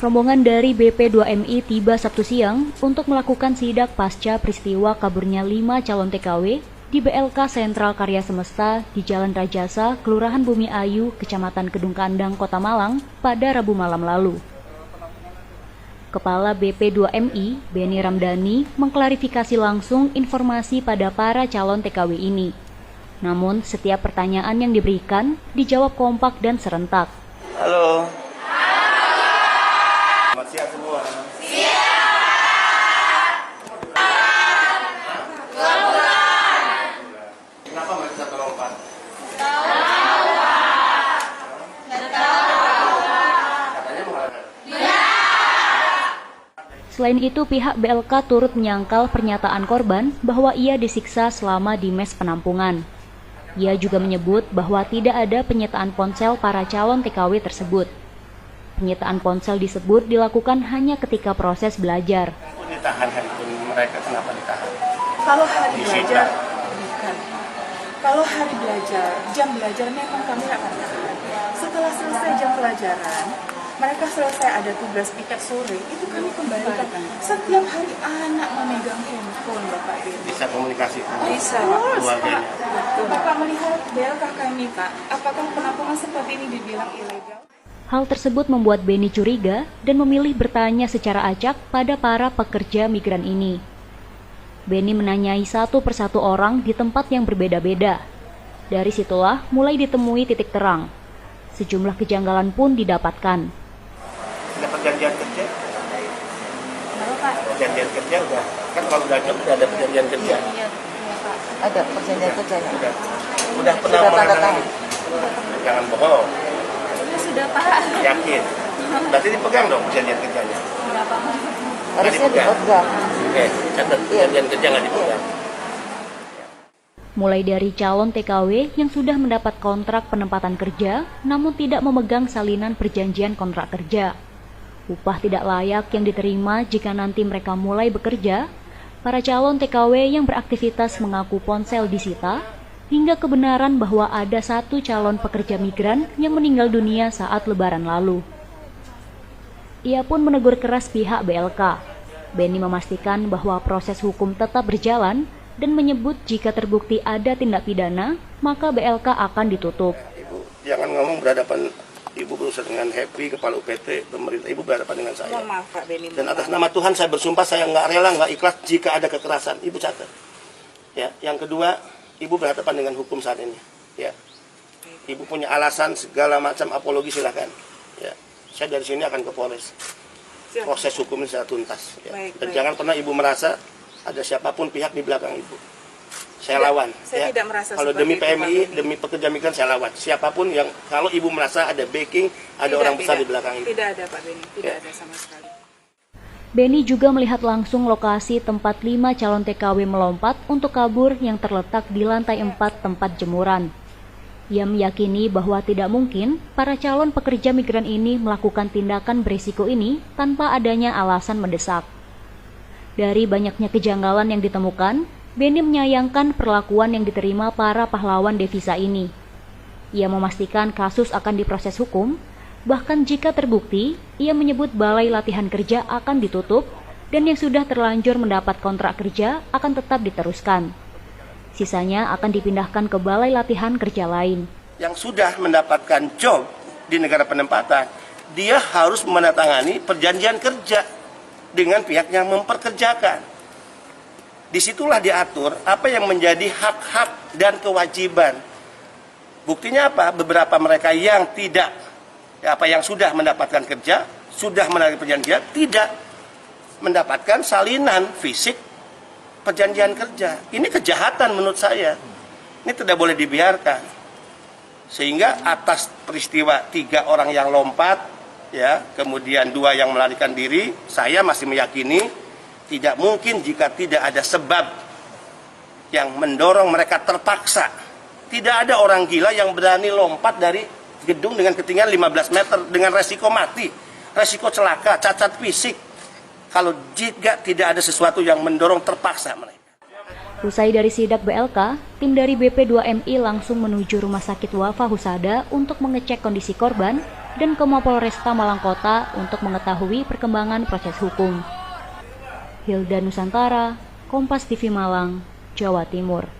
Rombongan dari BP2MI tiba Sabtu siang untuk melakukan sidak pasca peristiwa kaburnya 5 calon TKW di BLK Sentral Karya Semesta di Jalan Rajasa, Kelurahan Bumi Ayu, Kecamatan Kedung Kandang, Kota Malang pada Rabu malam lalu. Kepala BP2MI, Beni Ramdhani, mengklarifikasi langsung informasi pada para calon TKW ini. Namun, setiap pertanyaan yang diberikan dijawab kompak dan serentak. Halo. Selamat siang semua. Kenapa mereka terlompat? Katanya menghalangi. Selain itu, pihak BLK turut menyangkal pernyataan korban bahwa ia disiksa selama di mes penampungan. Ia juga menyebut bahwa tidak ada penyitaan ponsel para calon TKW tersebut. Penyitaan ponsel disebut dilakukan hanya ketika proses belajar. Ditahan handphone mereka, kenapa ditahan? Kalau hari belajar, bukan. Kalau hari belajar, jam belajar memang kami akan tahan. Setelah selesai jam pelajaran, mereka selesai ada tugas piket sore, itu kami kembalikan. Setiap hari anak memegang handphone, Bapak Beni. Bisa komunikasi? Bisa, keluarganya. Bapak melihat BLK kami, Pak, apakah penampungan seperti ini dibilang ilegal? Hal tersebut membuat Beni curiga dan memilih bertanya secara acak pada para pekerja migran ini. Beni menanyai satu persatu orang di tempat yang berbeda-beda. Dari situlah mulai ditemui titik terang. Sejumlah kejanggalan pun didapatkan. Ada perjanjian kerja? Halo, Pak. Perjanjian kerja udah. Kan kalau udah job udah ada perjanjian kerja. Iya, Pak. Ada perjanjian kerjanya. Udah pernah Sudah tanda menandatangani? Jangan bohong. Sudah, Pak. Yakin? Berarti dipegang dong perjanjian kerjanya? Sudah, Pak. Harusnya dipegang. Oke, catat perjanjian kerja nggak dipegang. Mulai dari calon TKW yang sudah mendapat kontrak penempatan kerja, namun tidak memegang salinan perjanjian kontrak kerja. Upah tidak layak yang diterima jika nanti mereka mulai bekerja, para calon TKW yang beraktivitas mengaku ponsel disita, hingga kebenaran bahwa ada satu calon pekerja migran yang meninggal dunia saat Lebaran lalu. Ia pun menegur keras pihak BLK. Beni memastikan bahwa proses hukum tetap berjalan dan menyebut jika terbukti ada tindak pidana, maka BLK akan ditutup. Ibu, jangan ngomong berhadapan, Ibu berusaha dengan Happy, Kepala UPT, pemerintah, Ibu berhadapan dengan saya. Maaf, Pak Beni. Dan atas nama Tuhan saya bersumpah saya nggak rela, nggak ikhlas jika ada kekerasan. Ibu catat. Ya, yang kedua, Ibu berhadapan dengan hukum saat ini. Ya, Ibu punya alasan segala macam apologi silakan. Ya, saya dari sini akan ke Polres. Proses hukum ini saya tuntas. Ya. Dan jangan pernah Ibu merasa ada siapapun pihak di belakang Ibu. Saya lawan. Saya ya. tidak merasa kalau seperti demi itu, PMI, Pak. demi pekerja migran saya lawan. Siapapun yang kalau Ibu merasa ada backing, ada orang besar di belakang Ibu. Tidak ada, Pak Beni. Tidak ada sama sekali. Beni juga melihat langsung lokasi tempat 5 calon TKW melompat untuk kabur yang terletak di lantai 4 tempat jemuran. Ia meyakini bahwa tidak mungkin para calon pekerja migran ini melakukan tindakan berisiko ini tanpa adanya alasan mendesak. Dari banyaknya kejanggalan yang ditemukan, Beni menyayangkan perlakuan yang diterima para pahlawan devisa ini. Ia memastikan kasus akan diproses hukum, bahkan jika terbukti, ia menyebut balai latihan kerja akan ditutup dan yang sudah terlanjur mendapat kontrak kerja akan tetap diteruskan. Sisanya akan dipindahkan ke balai latihan kerja lain. Yang sudah mendapatkan job di negara penempatan, dia harus menandatangani perjanjian kerja dengan pihak yang memperkerjakan. Disitulah diatur apa yang menjadi hak-hak dan kewajiban. Buktinya apa? Beberapa mereka yang tidak, yang sudah mendapatkan kerja, sudah menandatangani perjanjian, tidak mendapatkan salinan fisik perjanjian kerja. Ini kejahatan menurut saya. Ini tidak boleh dibiarkan. Sehingga atas peristiwa 3 orang yang lompat, ya, kemudian 2 yang melarikan diri, saya masih meyakini tidak mungkin jika tidak ada sebab yang mendorong mereka terpaksa. Tidak ada orang gila yang berani lompat dari gedung dengan ketinggian 15 meter dengan resiko mati, resiko celaka, cacat fisik. Kalau jika tidak ada sesuatu yang mendorong terpaksa mereka. Usai dari sidak BLK, tim dari BP2MI langsung menuju Rumah Sakit Wafa Husada untuk mengecek kondisi korban dan ke Mapolresta Malang Kota untuk mengetahui perkembangan proses hukum. Hilda Nusantara, Kompas TV Malang, Jawa Timur.